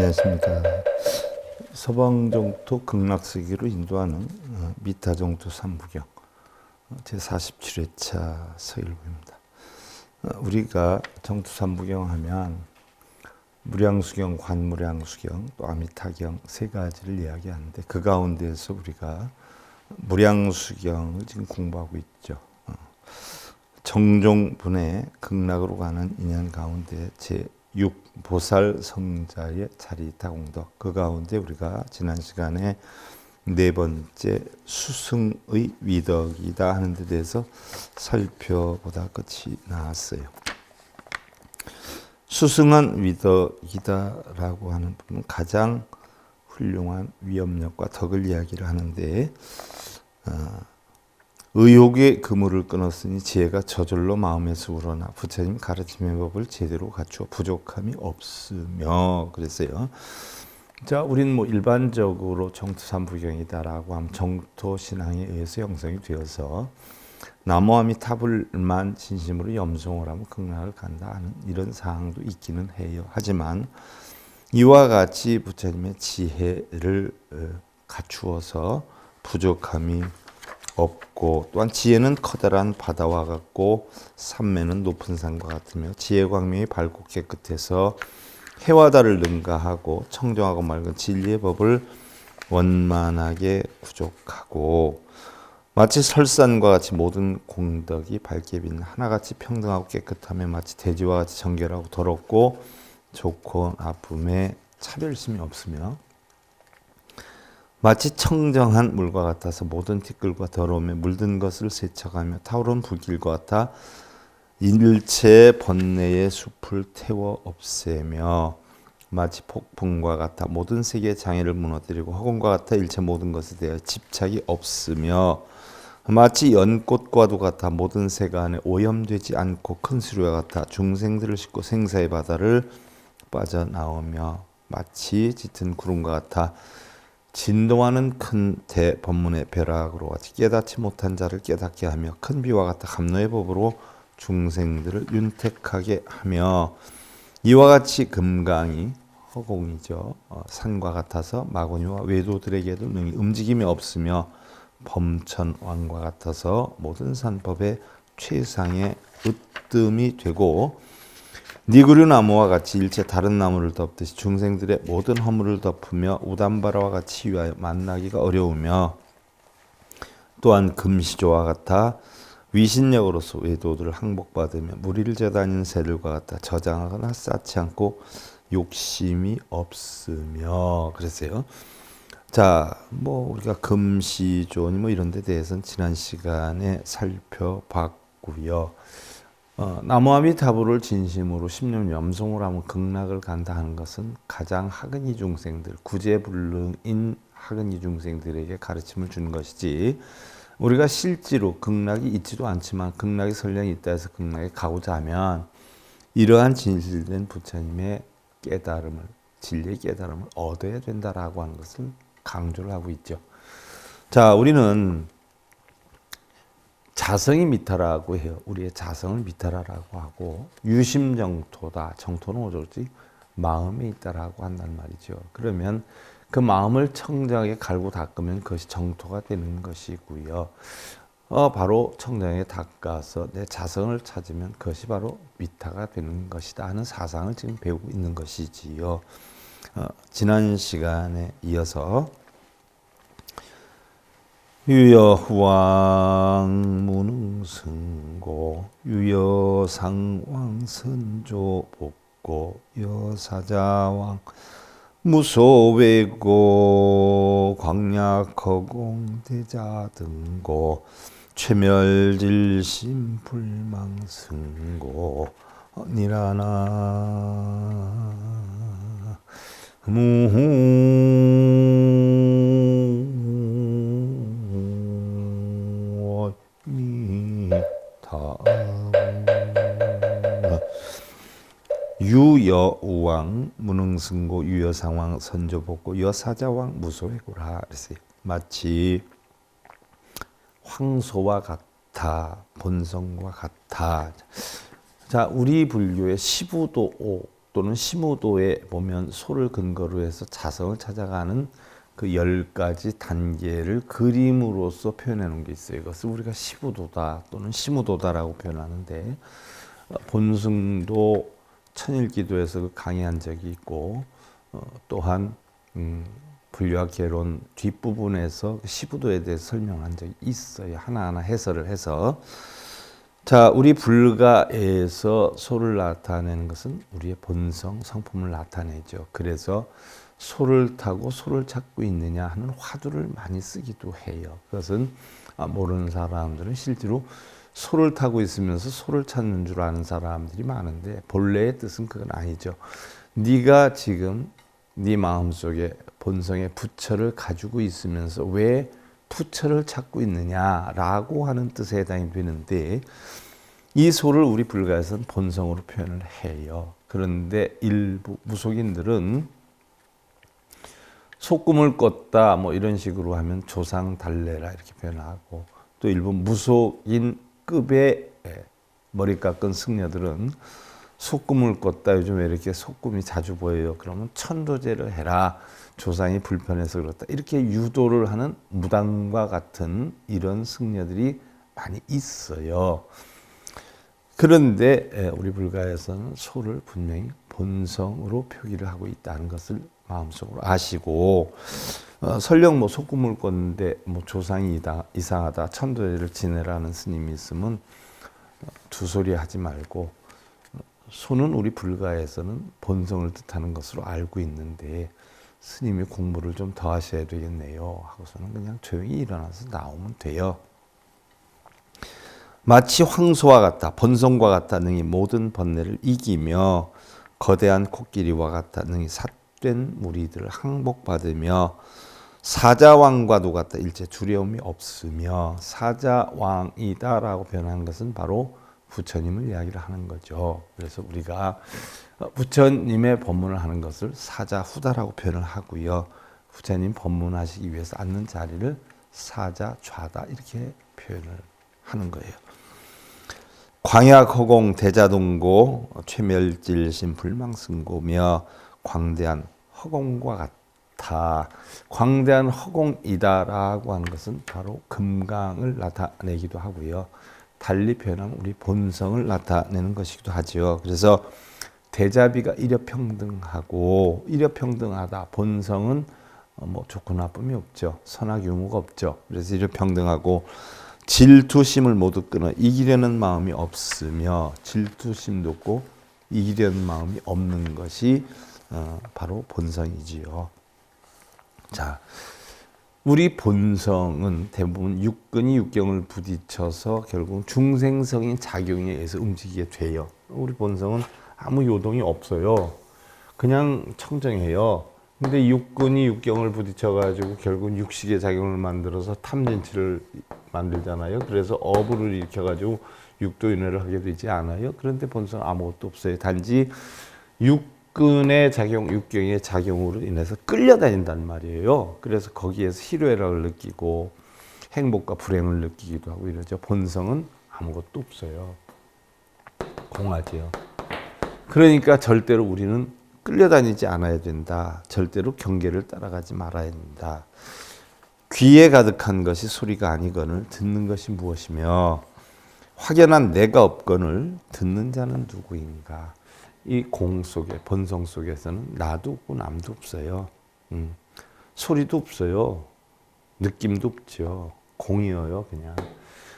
안녕하십니까. 서방정토 극락세계로 인도하는 미타정토 삼부경 제47회차 서일부입니다. 우리가 정토 삼부경 하면 무량수경, 관무량수경, 또 아미타경 세 가지를 이야기하는데 그 가운데에서 우리가 무량수경을 지금 공부하고 있죠. 정종분의 극락으로 가는 인연 가운데 제6 보살성자의 자리타공덕, 그 가운데 우리가 지난 시간에 네 번째 수승의 위덕이다 하는 데 대해서 살펴보다 끝이 나왔어요. 수승한 위덕이다라고 하는 부분은 가장 훌륭한 위엄력과 덕을 이야기를 하는데 의욕의 그물을 끊었으니 지혜가 저절로 마음에서 우러나 부처님 가르침의 법을 제대로 갖추어 부족함이 없으며 그랬어요. 자, 우리는 일반적으로 정토삼부경이다라고 하면 정토신앙에 의해서 형성이 되어서 나무아미타불만 진심으로 염송을 하면 극락을 간다 하는 이런 사항도 있기는 해요. 하지만 이와 같이 부처님의 지혜를 갖추어서 부족함이 없고, 또한 지혜는 커다란 바다와 같고 삼매는 높은 산과 같으며 지혜 광명이 밝고 깨끗해서 해와 달을 능가하고 청정하고 맑은 진리의 법을 원만하게 구족하고, 마치 설산과 같이 모든 공덕이 밝게 빛나 하나같이 평등하고 깨끗하며 마치 대지와 같이 정결하고 더럽고 좋고 나쁨에 차별심이 없으며 마치 청정한 물과 같아서 모든 티끌과 더러움에 물든 것을 세척하며 타오른 불길과 같아 일체 번뇌의 숲을 태워 없애며 마치 폭풍과 같아 모든 세계의 장애를 무너뜨리고 허공과 같아 일체 모든 것에 대해 집착이 없으며 마치 연꽃과도 같아 모든 세가 안에 오염되지 않고 큰 수류와 같아 중생들을 싣고 생사의 바다를 빠져나오며 마치 짙은 구름과 같아 진동하는 큰 대법문의 벼락으로 같이 깨닫지 못한 자를 깨닫게 하며 큰 비와 같아 감노의 법으로 중생들을 윤택하게 하며 이와 같이 금강이 허공이죠. 산과 같아서 마구니와 외도들에게도 능히 움직임이 없으며 범천왕과 같아서 모든 산법의 최상의 으뜸이 되고 니구류나무와 같이 일체 다른 나무를 덮듯이 중생들의 모든 허물을 덮으며 우담바라와 같이 위하여 만나기가 어려우며, 또한 금시조와 같아 위신력으로서 외도들을 항복받으며 무리를 재다니는 새들과 같아 저장하거나 쌓지 않고 욕심이 없으며 그랬어요. 자, 우리가 금시조니 이런 데 대해서는 지난 시간에 살펴봤고요. 나무아미타불을 진심으로 십년 염송을 하면 극락을 간다 하는 것은 가장 하근이 중생들, 구제불능인 하근이 중생들에게 가르침을 준 것이지, 우리가 실제로 극락이 있지도 않지만 극락이 설령이 있다 해서 극락에 가고자 하면 이러한 진실된 부처님의 깨달음을, 진리의 깨달음을 얻어야 된다라고 하는 것을 강조를 하고 있죠. 자, 우리는 자성이 미타라고 해요. 우리의 자성을 미타라라고 하고, 유심정토다. 정토는 오직 마음에 있다라고 한단 말이죠. 그러면 그 마음을 청정하게 갈고 닦으면 그것이 정토가 되는 것이고요. 바로 청정하게 닦아서 내 자성을 찾으면 그것이 바로 미타가 되는 것이다 하는 사상을 지금 배우고 있는 것이지요. 지난 시간에 이어서 유여왕 무능승고 유여상왕 선조복고 여사자왕 무소외고 광약허공 대자등고 최멸질심 불망승고 니라나 유여우왕 무능승고 유여상왕 선조복고 여사자왕 무소외고라 그랬어요. 마치 황소와 같아, 본성과 같아. 자, 우리 불교의 시부도 또는 시무도에 보면 소를 근거로 해서 자성을 찾아가는 그 10가지 단계를 그림으로써 표현해 놓은 게 있어요. 이것을 우리가 시부도다 또는 시무도다라고 표현하는데, 본승도 천일기도에서 강의한 적이 있고, 또한 분류학 개론 뒷부분에서 시부도에 대해서 설명한 적이 있어요. 하나하나 해설을 해서. 자, 우리 불가에서 소를 나타내는 것은 우리의 본성, 성품을 나타내죠. 그래서 소를 타고 소를 찾고 있느냐 하는 화두를 많이 쓰기도 해요. 그것은 모르는 사람들은 실제로 소를 타고 있으면서 소를 찾는 줄 아는 사람들이 많은데, 본래의 뜻은 그건 아니죠. 네가 지금 네 마음속에 본성의 부처를 가지고 있으면서 왜 부처를 찾고 있느냐라고 하는 뜻에 해당이 되는데, 이 소를 우리 불가에서는 본성으로 표현을 해요. 그런데 일부 무속인들은 소꿈을 꿨다 뭐 이런 식으로 하면 조상달래라 이렇게 표현하고, 또 일부 무속인급의 머리 깎은 승려들은 소꿈을 꿨다, 요즘 왜 이렇게 소꿈이 자주 보여요, 그러면 천도제를 해라, 조상이 불편해서 그렇다, 이렇게 유도를 하는 무당과 같은 이런 승려들이 많이 있어요. 그런데 우리 불가에서는 소를 분명히 본성으로 표기를 하고 있다는 것을 마음속으로 아시고, 설령 뭐 소꿈을 꿨는데 뭐 조상이 이상하다, 천도제를 지내라는 스님이 있으면 두 소리 하지 말고, 소는 우리 불가에서는 본성을 뜻하는 것으로 알고 있는데 스님이 공부를 좀 더 하셔야 되겠네요 하고서는 그냥 조용히 일어나서 나오면 돼요. 마치 황소와 같다, 본성과 같다 능히 모든 번뇌를 이기며, 거대한 코끼리와 같다 능히 삿된 무리들을 항복받으며, 사자왕과도 같다 일체 두려움이 없으며. 사자왕이다라고 표현한 것은 바로 부처님을 이야기를 하는 거죠. 그래서 우리가 부처님의 법문을 하는 것을 사자후다라고 표현을 하고요, 부처님 법문하시기 위해서 앉는 자리를 사자좌다 이렇게 표현을 하는 거예요. 광약 허공 대자동고 최멸질신 불망승고며, 광대한 허공과 같아. 광대한 허공이다라고 하는 것은 바로 금강을 나타내기도 하고요, 달리 표현하면 우리 본성을 나타내는 것이기도 하죠. 그래서 대자비가 일여평등하고, 일여평등하다, 본성은 뭐 좋고 나쁨이 없죠, 선악 유무가 없죠. 그래서 일여평등하고, 질투심을 모두 끊어 이기려는 마음이 없으며, 질투심도 없고 이기려는 마음이 없는 것이 바로 본성이지요. 자, 우리 본성은 대부분 육근이 육경을 부딪혀서 결국 중생성인 작용에 의해서 움직이게 돼요. 우리 본성은 아무 요동이 없어요. 그냥 청정해요. 근데 육근이 육경을 부딪혀가지고 결국 육식의 작용을 만들어서 탐진치를 만들잖아요. 그래서 어부를 일으켜가지고 육도윤회를 하게 되지 않아요. 그런데 본성 아무것도 없어요. 단지 육근의 작용, 육경의 작용으로 인해서 끌려다닌단 말이에요. 그래서 거기에서 희로애락을 느끼고 행복과 불행을 느끼기도 하고 이러죠. 본성은 아무것도 없어요. 공하지요. 그러니까 절대로 우리는 끌려다니지 않아야 된다. 절대로 경계를 따라가지 말아야 된다. 귀에 가득한 것이 소리가 아니거늘 듣는 것이 무엇이며, 확연한 내가 없거늘 듣는 자는 누구인가. 이 공 속에, 본성 속에서는 나도 없고 남도 없어요. 소리도 없어요. 느낌도 없죠. 공이어요, 그냥.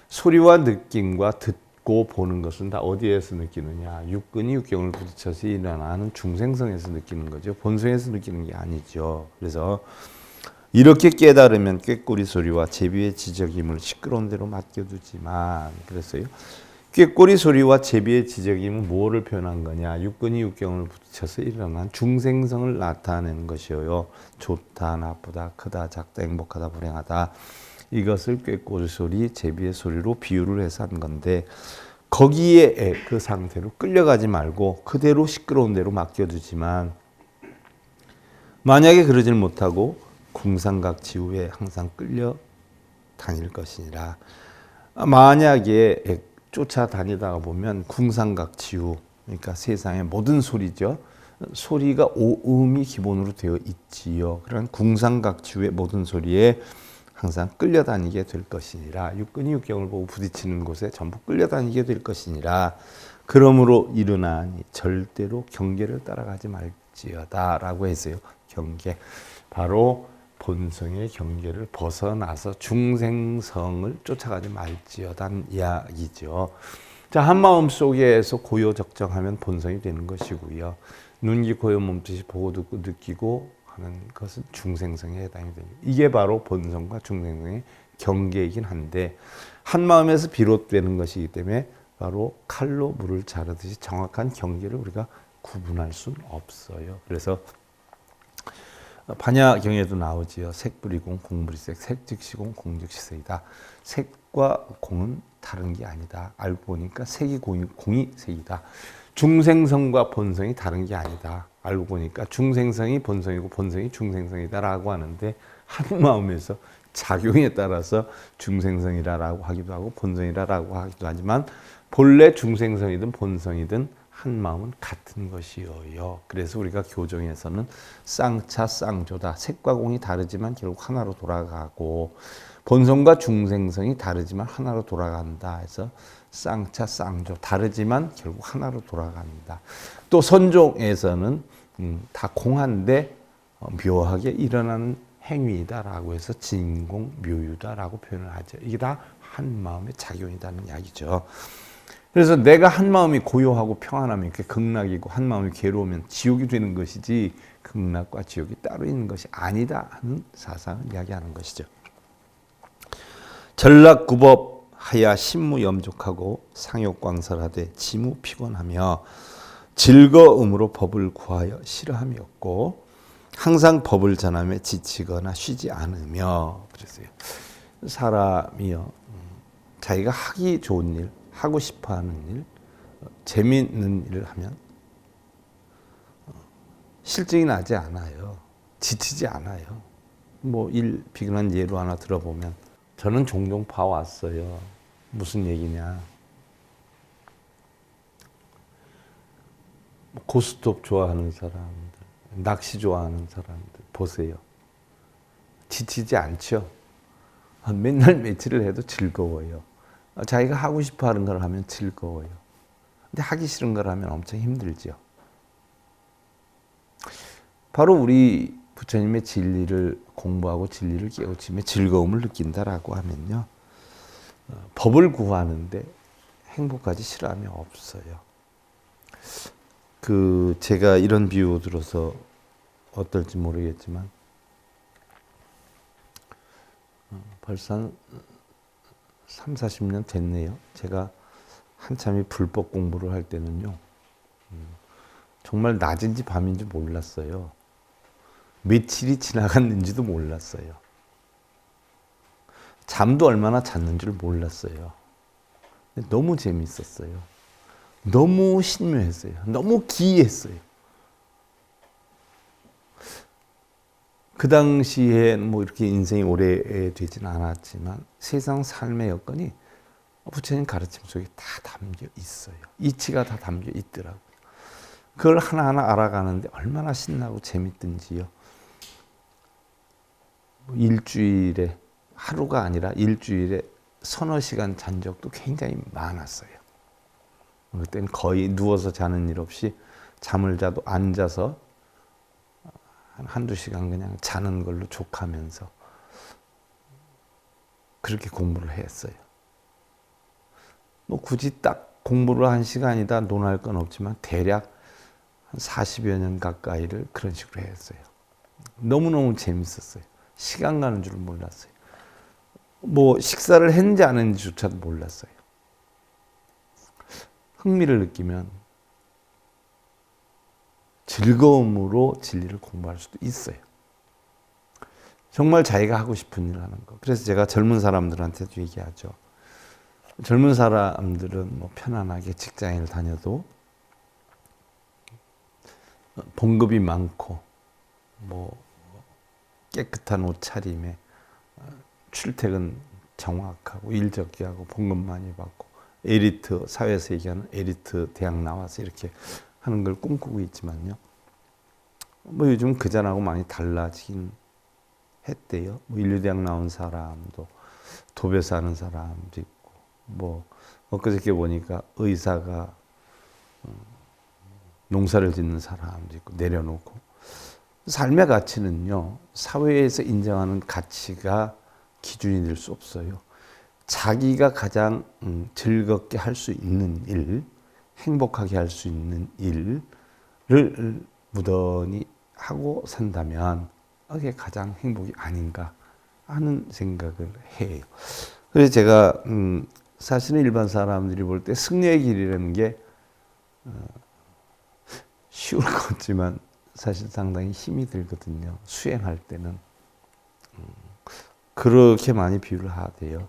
소리와 느낌과 듣고 보는 것은 다 어디에서 느끼느냐. 육근이 육경을 부딪혀서 일어나는 중생성에서 느끼는 거죠. 본성에서 느끼는 게 아니죠. 그래서 이렇게 깨달으면 꾀꼬리 소리와 제비의 지적임을 시끄러운 대로 맡겨두지만, 그랬어요. 꾀꼬리 소리와 제비의 지적임은 뭐를 표현한 거냐. 육근이 육경을 부딪혀서 일어난 중생성을 나타내는 것이에요. 좋다, 나쁘다, 크다, 작다, 행복하다, 불행하다. 이것을 꾀꼬리 소리, 제비의 소리로 비유를 해서 한 건데, 거기에 그 상태로 끌려가지 말고 그대로 시끄러운 대로 맡겨두지만, 만약에 그러질 못하고 궁상각 지후에 항상 끌려 다닐 것이니라. 만약에 쫓아다니다가 보면 궁상각 지후, 그러니까 세상의 모든 소리죠. 소리가 오음이 기본으로 되어 있지요. 그런 궁상각취의 모든 소리에 항상 끌려다니게 될 것이니라. 육근이 육경을 보고 부딪히는 곳에 전부 끌려다니게 될 것이니라. 그러므로 이르나니 절대로 경계를 따라가지 말지어다 라고 했어요. 경계. 바로 본성의 경계를 벗어나서 중생성을 쫓아가지 말지어다는 이야기죠. 자, 한 마음 속에서 고요적정하면 본성이 되는 것이고요. 눈기 고요 몸짓이 보고 듣고 느끼고 하는 것은 중생성에 해당이 됩니다. 이게 바로 본성과 중생성의 경계이긴 한데 한 마음에서 비롯되는 것이기 때문에 바로 칼로 물을 자르듯이 정확한 경계를 우리가 구분할 수는 없어요. 그래서 반야경에도 나오지요. 색불이공 공불이색, 색즉시공 공즉시색이다. 색과 공은 다른 게 아니다. 알고 보니까 색이 공이 색이다. 중생성과 본성이 다른 게 아니다. 알고 보니까 중생성이 본성이고 본성이 중생성이다라고 하는데 한 마음에서 작용에 따라서 중생성이라고 하기도 하고 본성이라고 하기도 하지만 본래 중생성이든 본성이든 한 마음은 같은 것이어요. 그래서 우리가 교정에서는 쌍차 쌍조다. 색과 공이 다르지만 결국 하나로 돌아가고 본성과 중생성이 다르지만 하나로 돌아간다 해서 쌍차 쌍조. 다르지만 결국 하나로 돌아간다. 또 선종에서는 다 공한데 묘하게 일어나는 행위이다라고 해서 진공묘유다라고 표현을 하죠. 이게 다 한 마음의 작용이라는 이야기죠. 그래서 내가 한 마음이 고요하고 평안하면 이렇게 극락이고 한 마음이 괴로우면 지옥이 되는 것이지 극락과 지옥이 따로 있는 것이 아니다 하는 사상을 이야기하는 것이죠. 전락구법하야 신무염족하고 상욕광설하되 지무피곤하며 즐거움으로 법을 구하여 싫어함이 없고 항상 법을 전하며 지치거나 쉬지 않으며 그랬어요. 사람이요 자기가 하기 좋은 일 하고 싶어하는 일, 재미있는 일을 하면 실증이 나지 않아요. 지치지 않아요. 뭐 비근한 예로 하나 들어보면 저는 종종 봐왔어요. 무슨 얘기냐. 고스톱 좋아하는 사람들, 낚시 좋아하는 사람들 보세요. 지치지 않죠. 맨날 며칠을 해도 즐거워요. 자기가 하고 싶어 하는 걸 하면 즐거워요. 근데 하기 싫은 걸 하면 엄청 힘들죠. 바로 우리 부처님의 진리를 공부하고 진리를 깨우치며 즐거움을 느낀다라고 하면요. 법을 구하는데 행복하지 싫어함이 없어요. 제가 이런 비유 들어서 어떨지 모르겠지만 벌써 한 3, 40년 됐네요. 제가 한참이 불법 공부를 할 때는요. 정말 낮인지 밤인지 몰랐어요. 며칠이 지나갔는지도 몰랐어요. 잠도 얼마나 잤는지를 몰랐어요. 너무 재밌었어요. 너무 신묘했어요. 너무 기이했어요. 그 당시에 뭐 이렇게 인생이 오래되지는 않았지만 세상 삶의 여건이 부처님 가르침 속에 다 담겨 있어요. 이치가 다 담겨 있더라고요. 그걸 하나하나 알아가는데 얼마나 신나고 재밌든지요. 일주일에 하루가 아니라 일주일에 서너 시간 잔 적도 굉장히 많았어요. 그때는 거의 누워서 자는 일 없이 잠을 자도 앉아서 한두 시간 그냥 자는 걸로 족하면서 그렇게 공부를 했어요. 뭐 굳이 딱 공부를 한 시간이다 논할 건 없지만 대략 한 40여 년 가까이를 그런 식으로 했어요. 너무너무 재밌었어요. 시간 가는 줄 몰랐어요. 뭐 식사를 했는지 안 했는지조차도 몰랐어요. 흥미를 느끼면 즐거움으로 진리를 공부할 수도 있어요. 정말 자기가 하고 싶은 일을 하는 거. 그래서 제가 젊은 사람들한테도 얘기하죠. 젊은 사람들은 뭐 편안하게 직장을 다녀도 봉급이 많고 뭐 깨끗한 옷차림에 출퇴근 정확하고 일적기하고 봉급 많이 받고 에리트 사회에서 얘기하는 에리트 대학 나와서 이렇게 하는 걸 꿈꾸고 있지만요. 뭐 요즘 그전하고 많이 달라지긴 했대요. 뭐 인류대학 나온 사람도 도배 사는 사람도 있고, 뭐 엊그저께 보니까 의사가 농사를 짓는 사람도 있고 내려놓고, 삶의 가치는요 사회에서 인정하는 가치가 기준이 될 수 없어요. 자기가 가장 즐겁게 할 수 있는 일, 행복하게 할 수 있는 일을 무던히 하고 산다면 그게 가장 행복이 아닌가 하는 생각을 해요. 그래서 제가 사실은 일반 사람들이 볼 때 승리의 길이라는 게 쉬울 것 같지만 사실 상당히 힘이 들거든요. 수행할 때는 그렇게 많이 비유를 하대요.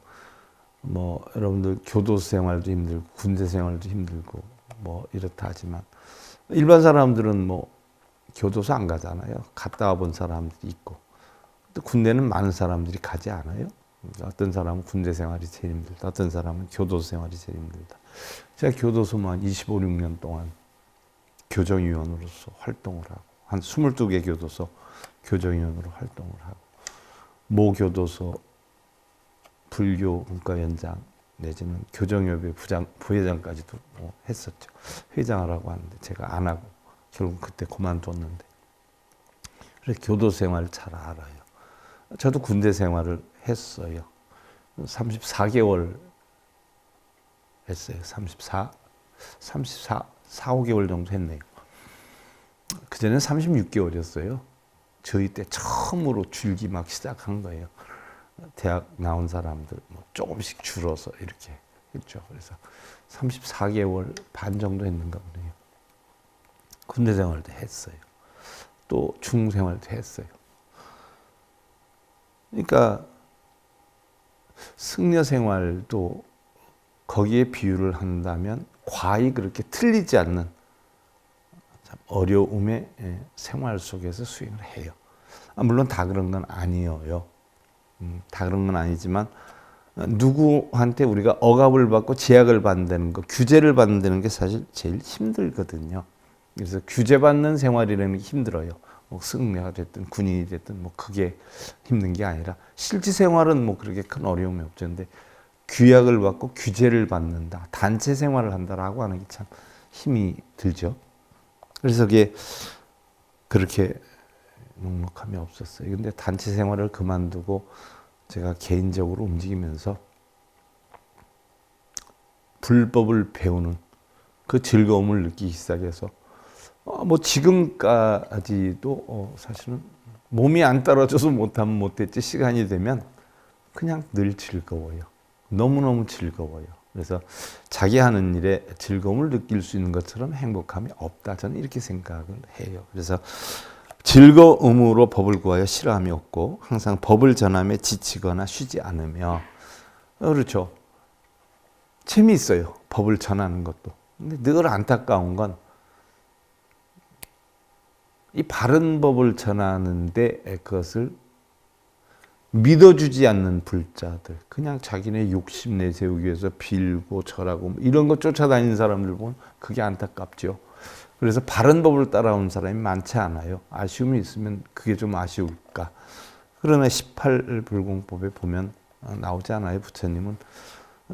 뭐 여러분들 교도 생활도 힘들고 군대 생활도 힘들고 뭐 이렇다 하지만 일반 사람들은 뭐 교도소 안 가잖아요. 갔다 와본 사람들이 있고, 또 군대는 많은 사람들이 가지 않아요. 어떤 사람은 군대 생활이 제일 힘들다, 어떤 사람은 교도소 생활이 제일 힘들다. 제가 교도소만 25, 6년 동안 교정위원으로서 활동을 하고, 한 22개 교도소 교정위원으로 활동을 하고, 모 교도소 불교문과위원장 내지는 교정협의 부회장까지도 했었죠. 회장을 하고 하는데 제가 안 하고 결국 그때 그만뒀는데, 그래서 교도 생활을 잘 알아요. 저도 군대 생활을 했어요. 34개월 했어요. 4, 5개월 정도 했네요. 그전에는 36개월이었어요. 저희 때 처음으로 줄기 막 시작한 거예요. 대학 나온 사람들 뭐 조금씩 줄어서 이렇게 했죠. 그래서 34개월 반 정도 했는가 보네요. 군대 생활도 했어요. 또 중 생활도 했어요. 그러니까 승려 생활도 거기에 비유를 한다면 과히 그렇게 틀리지 않는 참 어려움의 생활 속에서 수행을 해요. 물론 다 그런 건 아니에요. 다 그런 건 아니지만 누구한테 우리가 억압을 받고 제약을 받는 거, 규제를 받는 게 사실 제일 힘들거든요. 그래서 규제받는 생활이라는 게 힘들어요. 뭐 승려가 됐든 군인이 됐든 뭐 그게 힘든 게 아니라 실제 생활은 뭐 그렇게 큰 어려움이 없죠. 근데 규약을 받고 규제를 받는다, 단체 생활을 한다라고 하는 게 참 힘이 들죠. 그래서 그게 그렇게 넉넉함이 없었어요. 근데 단체 생활을 그만두고 제가 개인적으로 움직이면서 불법을 배우는 그 즐거움을 느끼기 시작해서 뭐 지금까지도 사실은 몸이 안 따라줘서 못하면 못했지, 시간이 되면 그냥 늘 즐거워요. 너무너무 즐거워요. 그래서 자기 하는 일에 즐거움을 느낄 수 있는 것처럼 행복함이 없다, 저는 이렇게 생각을 해요. 그래서 즐거움으로 법을 구하여 싫어함이 없고 항상 법을 전함에 지치거나 쉬지 않으며, 그렇죠. 재미있어요. 법을 전하는 것도. 근데 늘 안타까운 건 이 바른 법을 전하는데 그것을 믿어주지 않는 불자들, 그냥 자기네 욕심 내세우기 위해서 빌고 절하고 이런 거 쫓아다니는 사람들 보면 그게 안타깝죠. 그래서 바른 법을 따라온 사람이 많지 않아요. 아쉬움이 있으면 그게 좀 아쉬울까. 그러나 18불공법에 보면 나오지 않아요. 부처님은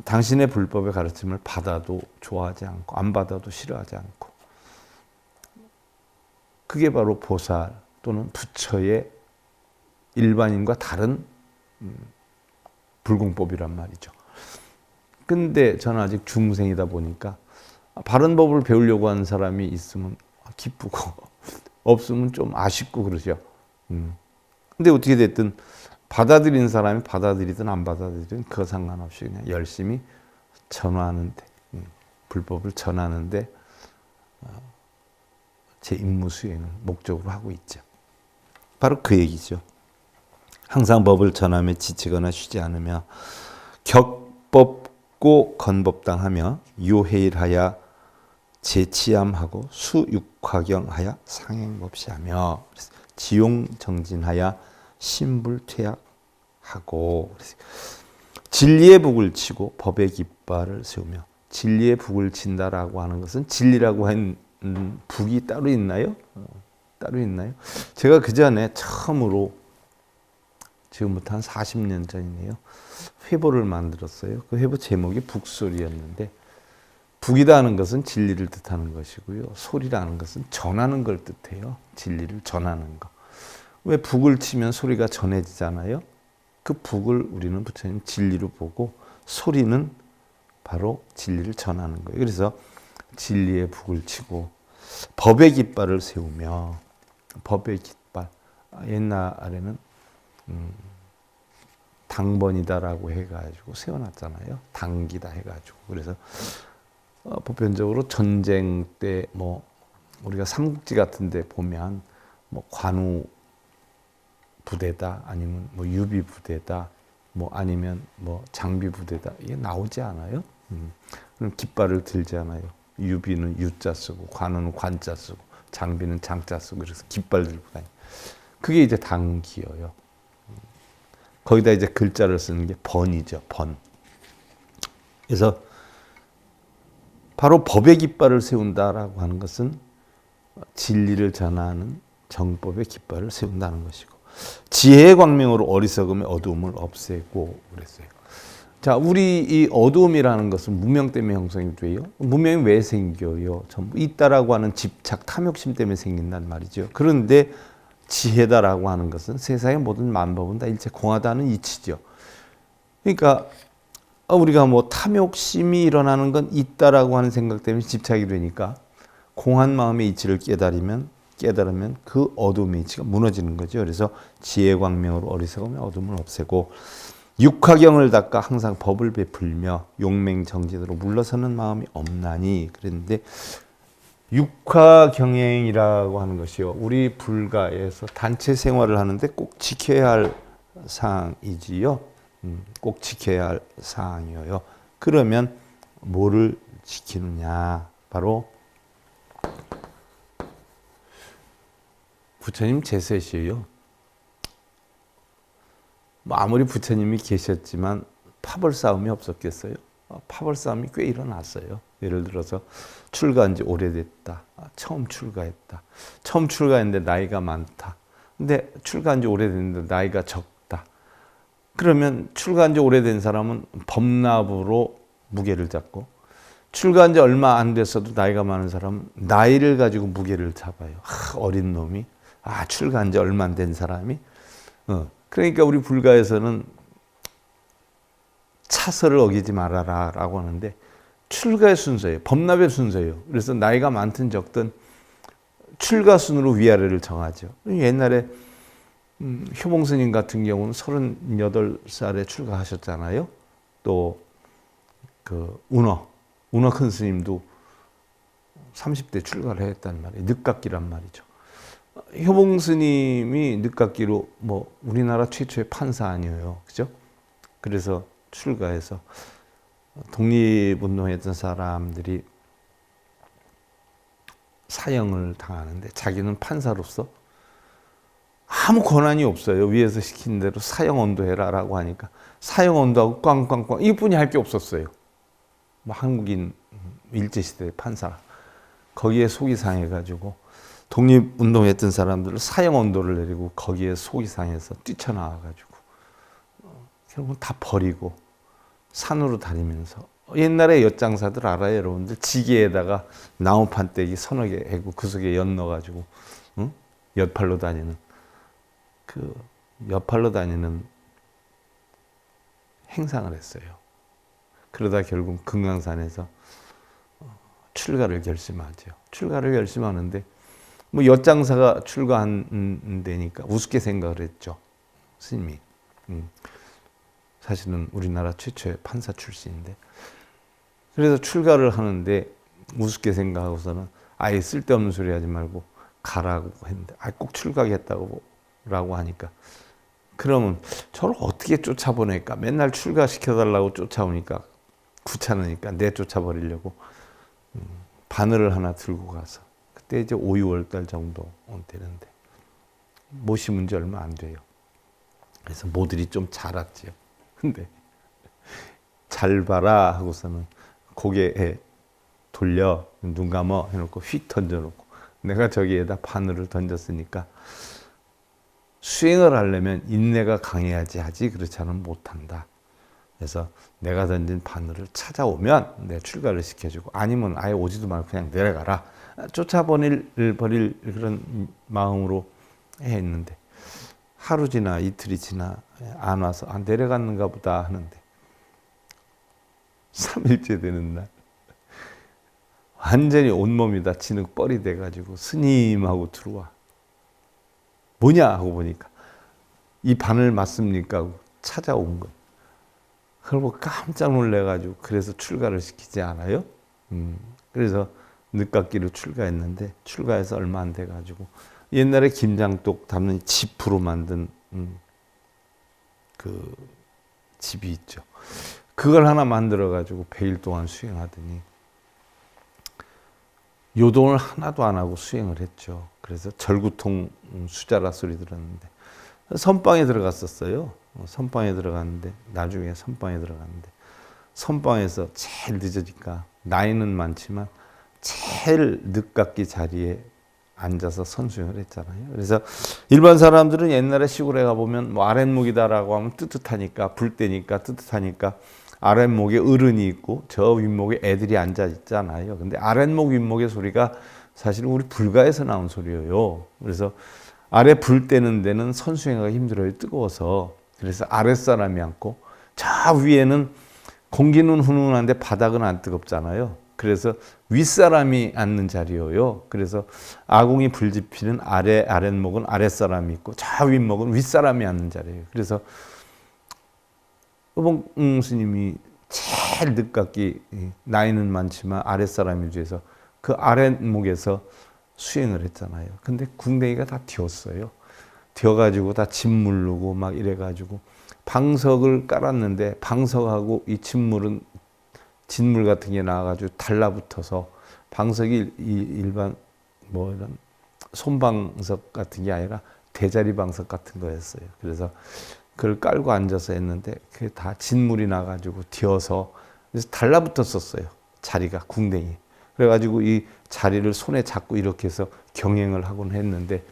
당신의 불법의 가르침을 받아도 좋아하지 않고 안 받아도 싫어하지 않고, 그게 바로 보살 또는 부처의 일반인과 다른 불공법이란 말이죠. 근데 저는 아직 중생이다 보니까 바른 법을 배우려고 하는 사람이 있으면 기쁘고 없으면 좀 아쉽고 그러죠. 근데 어떻게 됐든 받아들인 사람이 받아들이든 안 받아들이든 그거 상관없이 그냥 열심히 전하는데, 불법을 전하는데 제 임무 수행을 목적으로 하고 있죠. 바로 그 얘기죠. 항상 법을 전함에 지치거나 쉬지 않으며 격법고 건법당하며 유해일하여 제치암하고 수육화경하여 상행법시하며 지용정진하여 신불퇴약하고, 진리의 북을 치고 법의 깃발을 세우며, 진리의 북을 친다라고 하는 것은 진리라고 한 북이 따로 있나요? 따로 있나요? 제가 그 전에 처음으로 지금부터 한 40년 전이네요. 회보를 만들었어요. 그 회보 제목이 북소리였는데 북이라는 것은 진리를 뜻하는 것이고요. 소리라는 것은 전하는 걸 뜻해요. 진리를 전하는 거. 왜 북을 치면 소리가 전해지잖아요. 그 북을 우리는 부처님 진리로 보고 소리는 바로 진리를 전하는 거예요. 그래서 진리의 북을 치고 법의 깃발을 세우며 법의 깃발 옛날에는 당번이다라고 해가지고 세워놨잖아요. 당기다 해가지고 그래서 보편적으로 전쟁 때 뭐 우리가 삼국지 같은데 보면 뭐 관우 부대다 아니면 뭐 유비 부대다 뭐 아니면 뭐 장비 부대다 이게 나오지 않아요? 그럼 깃발을 들지 않아요. 유비는 유자 쓰고 관우는 관자 쓰고 장비는 장자 쓰고 그래서 깃발 들고 다니. 그게 이제 당기어요. 거기다 이제 글자를 쓰는 게 번이죠. 번. 그래서 바로 법의 깃발을 세운다라고 하는 것은 진리를 전하는 정법의 깃발을 세운다는 것이고 지혜의 광명으로 어리석음의 어두움을 없애고 그랬어요. 자, 우리 이 어두움이라는 것은 무명 때문에 형성이 돼요. 무명이 왜 생겨요? 전부 있다라고 하는 집착, 탐욕심 때문에 생긴단 말이죠. 그런데 지혜다라고 하는 것은 세상의 모든 만법은 다 일체 공하다는 이치죠. 그러니까 우리가 뭐 탐욕심이 일어나는 건 있다라고 하는 생각 때문에 집착이 되니까 공한 마음의 이치를 깨달으면 그 어둠의 이치가 무너지는 거죠. 그래서 지혜 광명으로 어리석음의 어둠을 없애고 육화경을 닦아 항상 법을 베풀며 용맹정진으로 물러서는 마음이 없나니 그랬는데 육화경행이라고 하는 것이요. 우리 불가에서 단체 생활을 하는데 꼭 지켜야 할 사항이지요. 꼭 지켜야 할 사항이에요. 그러면 뭐를 지키느냐? 바로 부처님 제셋이에요. 아무리 부처님이 계셨지만 파벌 싸움이 없었겠어요? 파벌 싸움이 꽤 일어났어요. 예를 들어서 출가한 지 오래됐다. 처음 출가했다. 처음 출가했는데 나이가 많다. 근데 출가한 지 오래됐는데 나이가 적다. 그러면 출가한 지 오래된 사람은 법납으로 무게를 잡고 출가한 지 얼마 안 됐어도 나이가 많은 사람은 나이를 가지고 무게를 잡아요. 어린 놈이. 출가한 지 얼마 안 된 사람이. 그러니까 우리 불가에서는 차설을 어기지 말아라 라고 하는데 출가의 순서예요. 법납의 순서예요. 그래서 나이가 많든 적든 출가 순으로 위아래를 정하죠. 옛날에 효봉스님 같은 경우는 38살에 출가하셨잖아요. 또 그 운어 큰 스님도 30대 출가를 했단 말이에요. 늦깎이란 말이죠. 효봉스님이 늦깎이로 뭐 우리나라 최초의 판사 아니에요. 그죠? 그래서 출가해서 독립운동했던 사람들이 사형을 당하는데 자기는 판사로서 아무 권한이 없어요. 위에서 시킨 대로 사형 언도해라 라고 하니까 사형 언도하고 꽝꽝꽝 이뿐이 할 게 없었어요. 뭐 한국인 일제시대 판사 거기에 속이 상해가지고 독립운동했던 사람들을 사형 언도를 내리고 거기에 속이 상해서 뛰쳐나와가지고 결국은 다 버리고 산으로 다니면서 옛날에 엿장사들 알아요, 여러분들? 지게에다가 나무판떼기 서너 개 해고 그 속에 엿 넣어가지고 엿팔로 다니는 그 엿팔로 다니는 행상을 했어요. 그러다 결국 금강산에서 출가를 결심하죠. 출가를 결심하는데 뭐 엿장사가 출가한 데니까 우습게 생각을 했죠. 스님이. 사실은 우리나라 최초의 판사 출신인데 그래서 출가를 하는데 우습게 생각하고서는 아예 쓸데없는 소리 하지 말고 가라고 했는데 꼭 출가하겠다고 라고 하니까 그러면 저를 어떻게 쫓아보낼까? 맨날 출가시켜달라고 쫓아오니까 귀찮으니까 내쫓아버리려고 바늘을 하나 들고 가서 그때 이제 5, 6월 달 정도 되는데 못 심은 지 얼마 안 돼요. 그래서 모들이 좀 자랐지요. 근데 잘 봐라 하고서는 고개에 돌려 눈 감아 해놓고 휙 던져놓고 내가 저기에다 바늘을 던졌으니까 수행을 하려면 인내가 강해야지 하지 그렇지 않으면 못한다. 그래서 내가 던진 바늘을 찾아오면 내 출가를 시켜주고 아니면 아예 오지도 말고 그냥 내려가라. 쫓아버릴 그런 마음으로 했는데 하루 지나 이틀이 지나 안 와서 내려갔는가 보다 하는데 3일째 되는 날 완전히 온몸이 다 진흙벌이 돼가지고 스님하고 들어와. 뭐냐 하고 보니까 이 바늘 맞습니까 하고 찾아온 거. 그걸 보고 깜짝 놀래가지고 그래서 출가를 시키지 않아요? 그래서 늦깎이로 출가했는데 출가해서 얼마 안 돼가지고 옛날에 김장독 담는 지프로 만든 그 집이 있죠. 그걸 하나 만들어가지고 100일 동안 수행하더니 요동을 하나도 안 하고 수행을 했죠. 그래서 절구통 수자라 소리 들었는데 선방에 들어갔었어요. 선방에 들어갔는데 나중에 선방에 들어갔는데 선방에서 제일 늦으니까 나이는 많지만 제일 늦깎이 자리에 앉아서 선수행을 했잖아요. 그래서 일반 사람들은 옛날에 시골에 가보면 뭐 아랫목이다라고 하면 뜨뜻하니까 불 때니까 뜨뜻하니까 아랫목에 어른이 있고 저 윗목에 애들이 앉아 있잖아요. 근데 아랫목 윗목의 소리가 사실 우리 불가에서 나온 소리예요. 그래서 아래 불 때는 데는 선수행하기 힘들어요. 뜨거워서. 그래서 아랫사람이 앉고 저 위에는 공기는 훈훈한데 바닥은 안 뜨겁잖아요. 그래서 윗사람이 앉는 자리예요. 그래서 아궁이 불 지피는 아랫목은 아랫사람이 있고 저 윗목은 윗사람이 앉는 자리예요. 그래서 의봉 스님이 제일 늦깎이 나이는 많지만 아랫사람이 돼서 그 아랫목에서 수행을 했잖아요. 근데 궁뎅이가 다 튀었어요. 튀어가지고 다 짓물르고 막 이래가지고 방석을 깔았는데 방석하고 이 짓물은 진물 같은 게 나와가지고 달라붙어서 방석이 일반 뭐 이런 손방석 같은 게 아니라 대자리 방석 같은 거였어요. 그래서 그걸 깔고 앉아서 했는데 그게 다 진물이 나가지고 튀어서 그래서 달라붙었었어요. 자리가 궁뎅이. 그래가지고 이 자리를 손에 잡고 이렇게 해서 경행을 하곤 했는데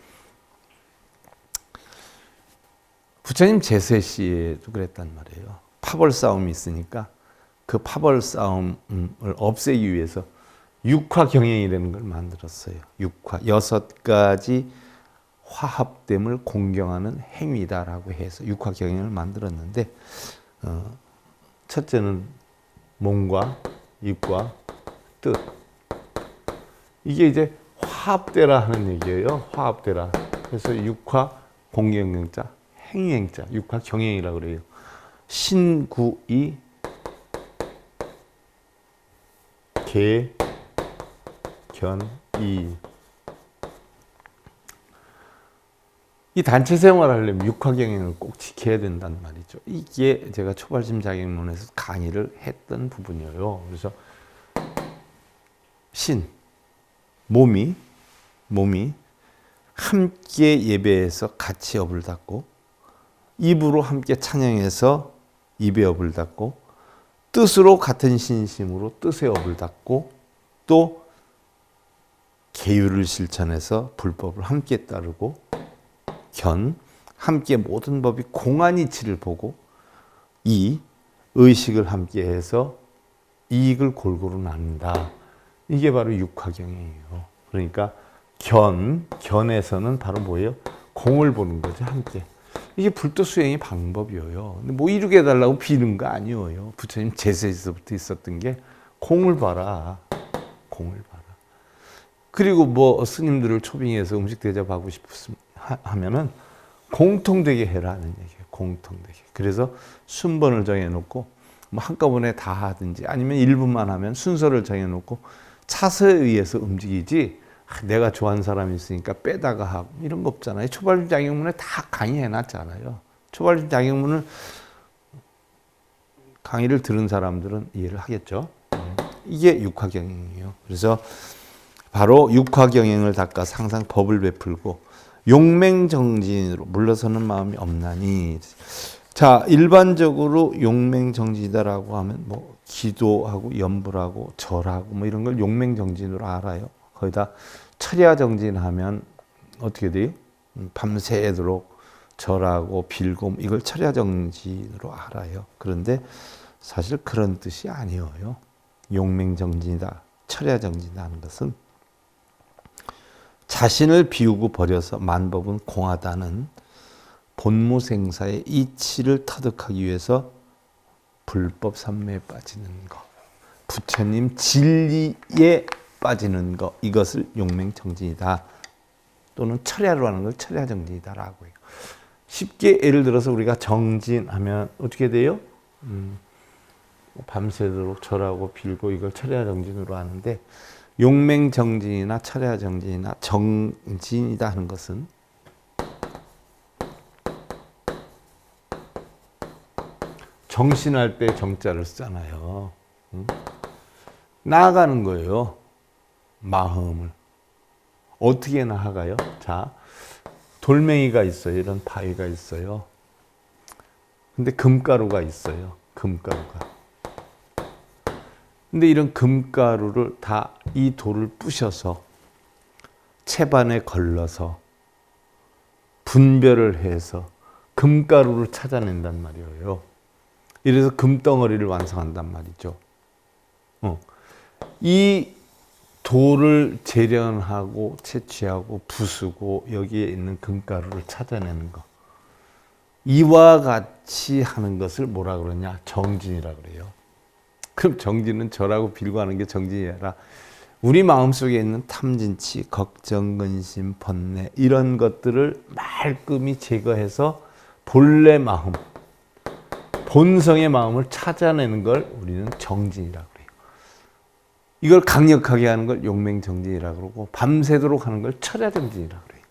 부처님 제세 시에도 그랬단 말이에요. 파벌 싸움이 있으니까 그 파벌 싸움을 없애기 위해서 육화 경행이라는 걸 만들었어요. 육화 6가지 화합됨을 공경하는 행위다라고 해서 육화 경영을 만들었는데 첫째는 몸과 입과 뜻 이게 이제 화합되라 하는 얘기예요. 화합되라. 그래서 육화 공경영자 행행자 육화 경영이라고 그래요. 신구이 개 견이 이 단체 생활을 하려면 육화경영을 꼭 지켜야 된다는 말이죠. 이게 제가 초발심 자격론에서 강의를 했던 부분이에요. 그래서 몸이 함께 예배해서 같이 업을 닫고 입으로 함께 찬양해서 입에 업을 닫고 뜻으로 같은 신심으로 뜻에 업을 닫고 또 계율을 실천해서 불법을 함께 따르고 함께 모든 법이 공안이치를 보고 의식을 함께 해서 이익을 골고루 나눈다. 이게 바로 육화경이에요. 그러니까 견에서는 바로 뭐예요? 공을 보는 거죠. 함께. 이게 불도 수행의 방법이에요. 근데 뭐 이루게 해달라고 비는 거 아니에요. 부처님 제세에서부터 있었던 게 공을 봐라. 공을 봐라. 그리고 뭐 스님들을 초빙해서 음식 대접하고 싶으면 하면은 공통되게 해라는 얘기예요. 공통되게. 그래서 순번을 정해놓고 뭐 한꺼번에 다 하든지 아니면 일부만 하면 순서를 정해놓고 차서에 의해서 움직이지 내가 좋아하는 사람이 있으니까 빼다가 하고 이런 거 없잖아요. 초발심 자격문에 다 강의해놨잖아요. 초발심 자격문을 강의를 들은 사람들은 이해를 하겠죠. 이게 육화경영이에요. 그래서 바로 육화경영을 닦아서 항상 법을 베풀고 용맹정진으로 물러서는 마음이 없나니. 자, 일반적으로 용맹정진이다라고 하면 뭐 기도하고 염불하고 절하고 뭐 이런 걸 용맹정진으로 알아요. 거의 다 철야 정진하면 어떻게 돼요? 밤새도록 절하고 빌고 이걸 철야 정진으로 알아요. 그런데 사실 그런 뜻이 아니에요. 용맹 정진이다, 철야 정진이다 하는 것은 자신을 비우고 버려서 만법은 공하다는 본무생사의 이치를 터득하기 위해서 불법 삼매에 빠지는 것, 부처님 진리에 빠지는 것, 이것을 용맹정진이다 또는 철야로 하는 걸 철야정진이다라고 해요. 쉽게 예를 들어서 우리가 정진하면 어떻게 돼요? 밤새도록 절하고 빌고 이걸 철야정진으로 하는데, 용맹정진이나 철야정진이나 정진이다 하는 것은 정신할 때 정자를 쓰잖아요. 나아가는 거예요. 마음을. 어떻게 나아가요? 자, 돌멩이가 있어요. 이런 바위가 있어요. 근데 금가루가 있어요. 금가루가. 근데 이런 금가루를 다 이 돌을 부셔서 채반에 걸러서 분별을 해서 금가루를 찾아낸단 말이에요. 이래서 금덩어리를 완성한단 말이죠. 이 돌을 재련하고 채취하고 부수고 여기에 있는 금가루를 찾아내는 것. 이와 같이 하는 것을 뭐라 그러냐? 정진이라 그래요. 그럼 정진은 절하고 빌고 하는 게 정진이 아니라 우리 마음속에 있는 탐진치, 걱정, 근심, 번뇌 이런 것들을 말끔히 제거해서 본래 마음, 본성의 마음을 찾아내는 걸 우리는 정진이라고 그래요. 이걸 강력하게 하는 걸 용맹정진이라고 그러고 밤새도록 하는 걸 철야정진이라고 그래요.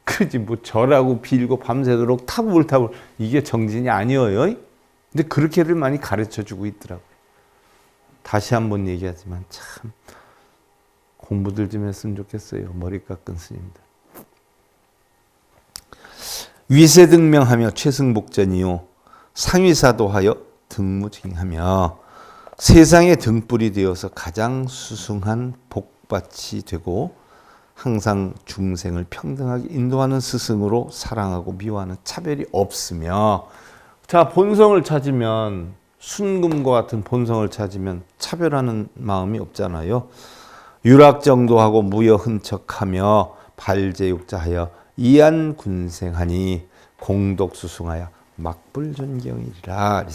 그러지 뭐 절하고 빌고 밤새도록 타불타불 이게 정진이 아니에요. 근데 그렇게들 많이 가르쳐주고 있더라고요. 다시 한번 얘기하지만 참 공부들 좀 했으면 좋겠어요. 머리 깎은 스님들. 위세등명하며 최승복전이요 상위사도하여 등무징하며 세상의 등불이 되어서 가장 수승한 복받이 되고 항상 중생을 평등하게 인도하는 스승으로 사랑하고 미워하는 차별이 없으며, 자, 본성을 찾으면 순금과 같은 본성을 찾으면 차별하는 마음이 없잖아요. 유락정도하고 무여흔척하며 발제육자하여 이안군생하니 공덕수승하여 막불존경이리라.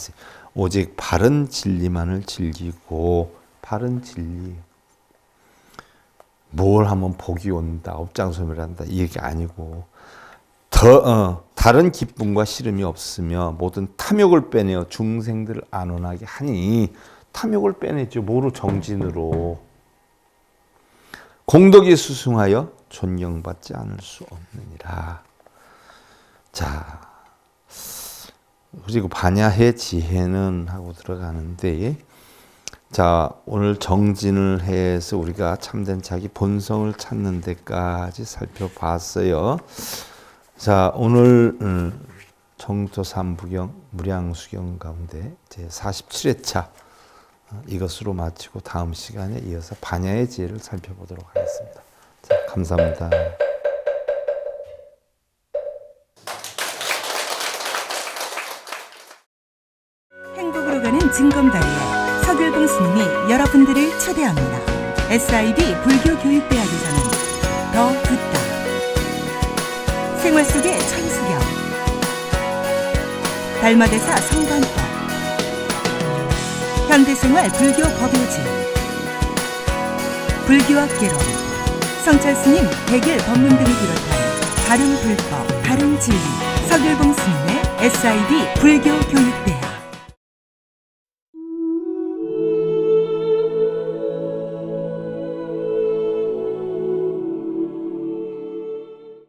오직 바른 진리만을 즐기고, 바른 진리 뭘 하면 복이 온다, 업장소멸 한다 이 얘기 아니고 다른 기쁨과 싫음이 없으며 모든 탐욕을 빼내어 중생들을 안온하게 하니, 탐욕을 빼내죠. 뭐로? 정진으로. 공덕이 수승하여 존경받지 않을 수 없느니라. 자, 그리고 반야해 지혜는 하고 들어가는데, 자, 오늘 정진을 해서 우리가 참된 자기 본성을 찾는 데까지 살펴봤어요. 자, 오늘 정토 삼부경 무량수경 가운데 제 47회차 이것으로 마치고 다음 시간에 이어서 반야의 지혜를 살펴보도록 하겠습니다. 자, 감사합니다. 행복으로 가는 징검다리에 서귤봉 스님이 여러분들을 초대합니다. SIB 불교교육대학에서는 더 듣다, 생활 속의 천수경, 달마대사 성관법, 현대생활 불교 법요지, 불교학개론, 성찰스님 백일 법문 등을 비롯한 바른 불법, 바른 진리, 서귤봉 스님의 SIB 불교교육대학.